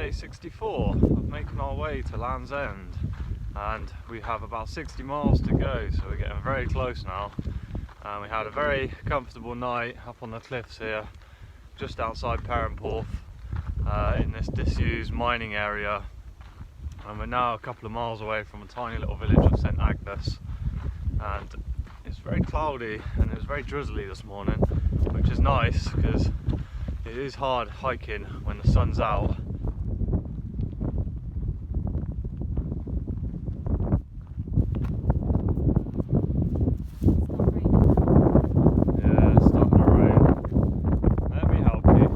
day 64 of making our way to Land's End, and we have about 60 miles to go, so we're getting very close now. We had a very comfortable night up on the cliffs here just outside Perranporth in this disused mining area, and we're now a couple of miles away from a tiny little village of St Agnes, and it's very cloudy and it was very drizzly this morning, which is nice because it is hard hiking when the sun's out. Yeah, it's starting to rain. Let me help you.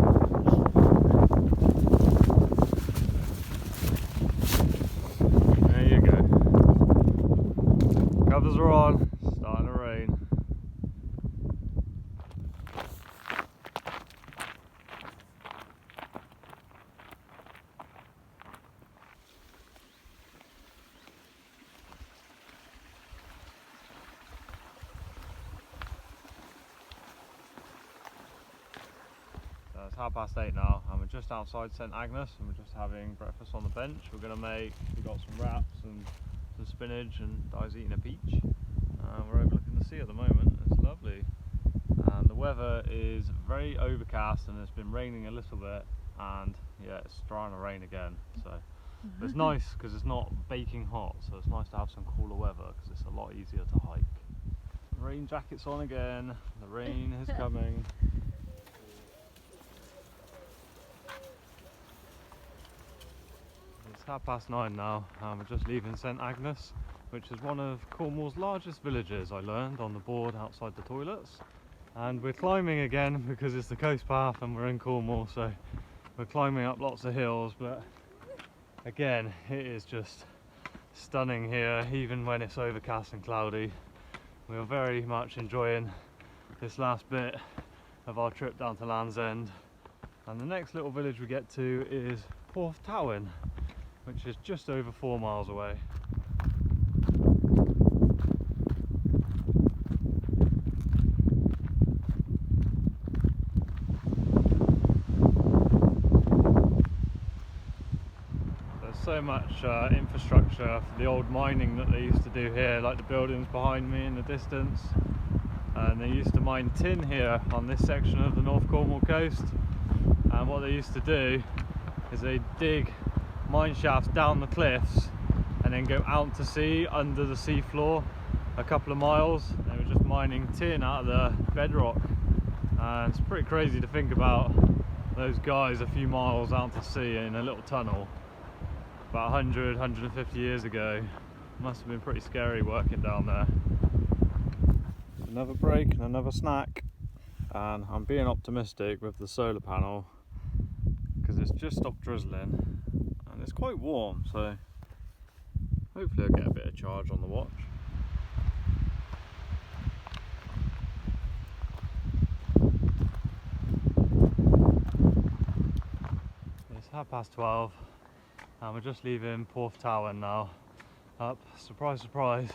There you go. Covers are on. It's starting to rain. It's 8:30 now, and we're just outside St Agnes, and we're just having breakfast on the bench. We've got some wraps and some spinach, and Di's eating a peach. We're overlooking the sea at the moment. It's lovely, and the weather is very overcast, and it's been raining a little bit, and yeah, it's starting to rain again. So but it's nice because it's not baking hot, so it's nice to have some cooler weather because it's a lot easier to hike. Rain jacket's on again. The rain is coming. It's 9:30 now, and we're just leaving St Agnes, which is one of Cornwall's largest villages, I learned on the board outside the toilets. And we're climbing again because it's the coast path and we're in Cornwall, so we're climbing up lots of hills, but again it is just stunning here even when it's overcast and cloudy. We're very much enjoying this last bit of our trip down to Land's End, and the next little village we get to is Porthtowan, which is just over 4 miles away. There's so much infrastructure for the old mining that they used to do here, like the buildings behind me in the distance. And they used to mine tin here on this section of the North Cornwall coast. And what they used to do is they dig mine shafts down the cliffs and then go out to sea under the sea floor a couple of miles. They were just mining tin out of the bedrock, and it's pretty crazy to think about those guys a few miles out to sea in a little tunnel about 150 years ago. Must have been pretty scary working down there. Another break and another snack, and I'm being optimistic with the solar panel because it's just stopped drizzling. And it's quite warm, so hopefully I'll get a bit of charge on the watch. It's 12:30 and we're just leaving Porthtowan now. Up, surprise surprise,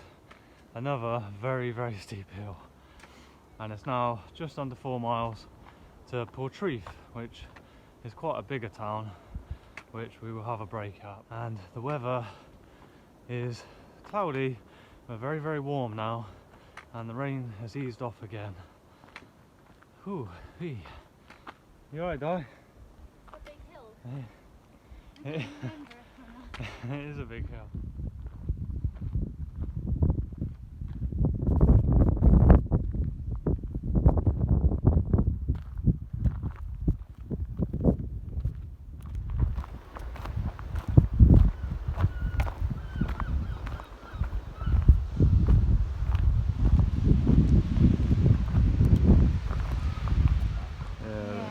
another very steep hill. And it's now just under 4 miles to Portreath, which is quite a bigger town, which we will have a break at. And the weather is cloudy but very warm now, and the rain has eased off again. Whew, hey. You alright, Di? A big hill. It is a big hill.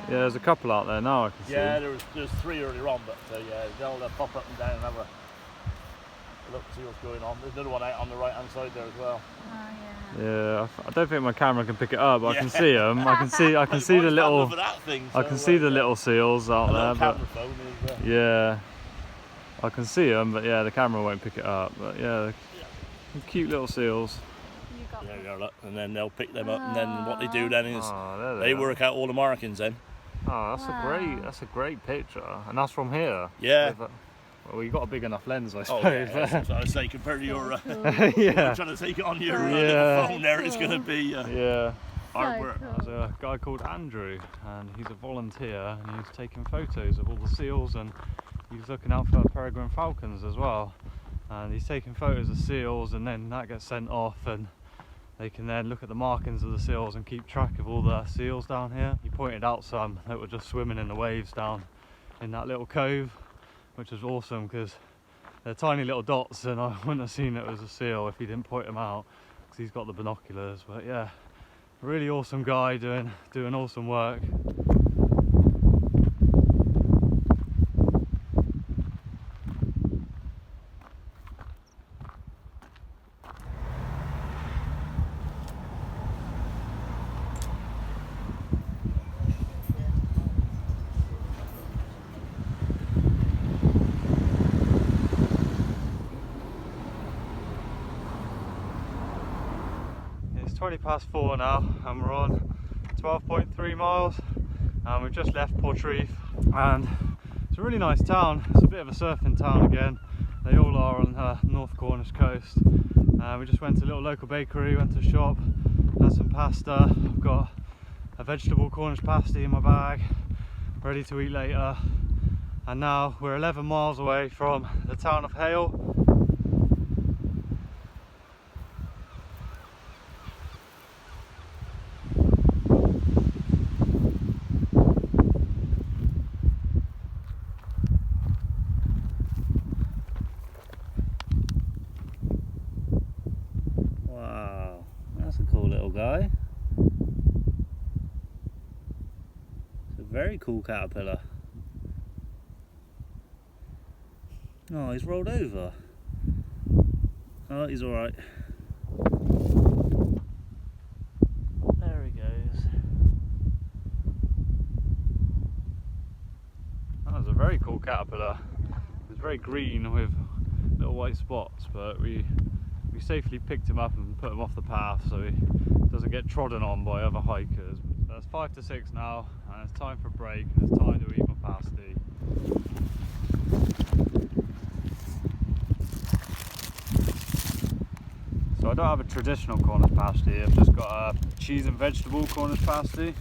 Yeah, there's a couple out there now I can see. Yeah, there's 3 earlier on, but yeah, they'll pop up and down and have a look, see what's going on. There's another one out on the right hand side there as well. Oh yeah. Yeah, I don't think my camera can pick it up, but I can see them. I can see the little. I can see the little seals out there, but phone is, yeah, I can see them, but yeah, the camera won't pick it up. But yeah, they're cute little seals. You There we are, look. And then they'll pick them up, and then what they do then is Oh, they work out all the markings then. Oh, Wow. that's a great picture, and that's from here. Yeah. Well, you got a big enough lens, I Oh, suppose. yeah, that's what I was saying, compared to your, So cool. Yeah. trying to take it on your So little cool. phone there, it's Cool. going to be Yeah. hard So work. cool. There's a guy called Andrew, and he's a volunteer, and he's taking photos of all the seals, and he's looking out for peregrine falcons as well. And he's taking photos of seals, and then that gets sent off, and they can then look at the markings of the seals and keep track of all the seals down here. He pointed out some that were just swimming in the waves down in that little cove, which is awesome because they're tiny little dots, and I wouldn't have seen it was a seal if he didn't point them out, because he's got the binoculars. But yeah, really awesome guy doing awesome work. It's 4:20 now, and we're on 12.3 miles, and we've just left Portreath, and it's a really nice town. It's a bit of a surfing town again. They all are on the North Cornish coast. We just went to a little local bakery, went to a shop, had some pasta. I've got a vegetable Cornish pasty in my bag, ready to eat later. And now we're 11 miles away from the town of Hale. Wow, that's a cool little guy. It's a very cool caterpillar. Oh, he's rolled over. Oh, he's alright. There he goes. That was a very cool caterpillar. It's very green with little white spots, but we safely picked him up and put him off the path so he doesn't get trodden on by other hikers. So it's 5 to 6 now, and it's time for a break, and it's time to eat my pasty. So I don't have a traditional Cornish pasty, I've just got a cheese and vegetable Cornish pasty.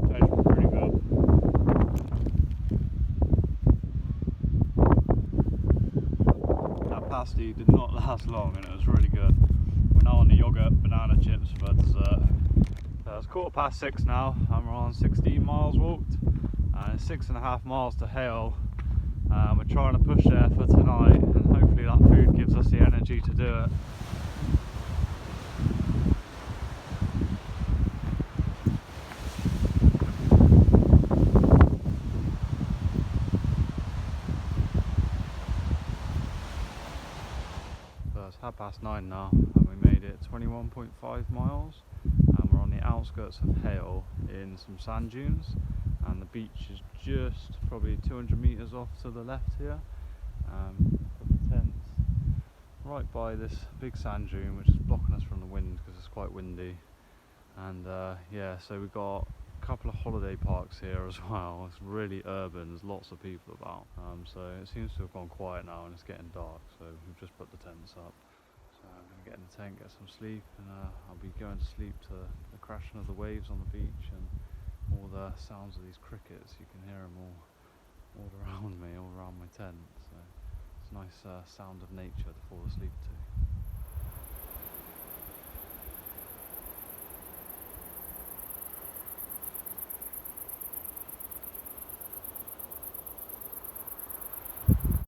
Tastes pretty good. That pasty did not last long, and it was really good. We're now on the yogurt banana chips for dessert. So it's 6:15 now, and we're on 16 miles walked, and it's 6.5 miles to Hale. We're trying to push there for tonight, and hopefully that food gives us the energy to do it. So it's 9:30 now, and we made it 21.5 miles, and we're on the outskirts of Hale in some sand dunes, and the beach is just probably 200 metres off to the left here. Put the tents right by this big sand dune, which is blocking us from the wind because it's quite windy. And yeah, so we've got a couple of holiday parks here as well. It's really urban, there's lots of people about. So it seems to have gone quiet now, and it's getting dark, so we've just put the tents up. So I'm going to get in the tent, get some sleep, and I'll be going to sleep to the crashing of the waves on the beach and all the sounds of these crickets. You can hear them all around me, all around my tent. So it's a nice sound of nature to fall asleep to.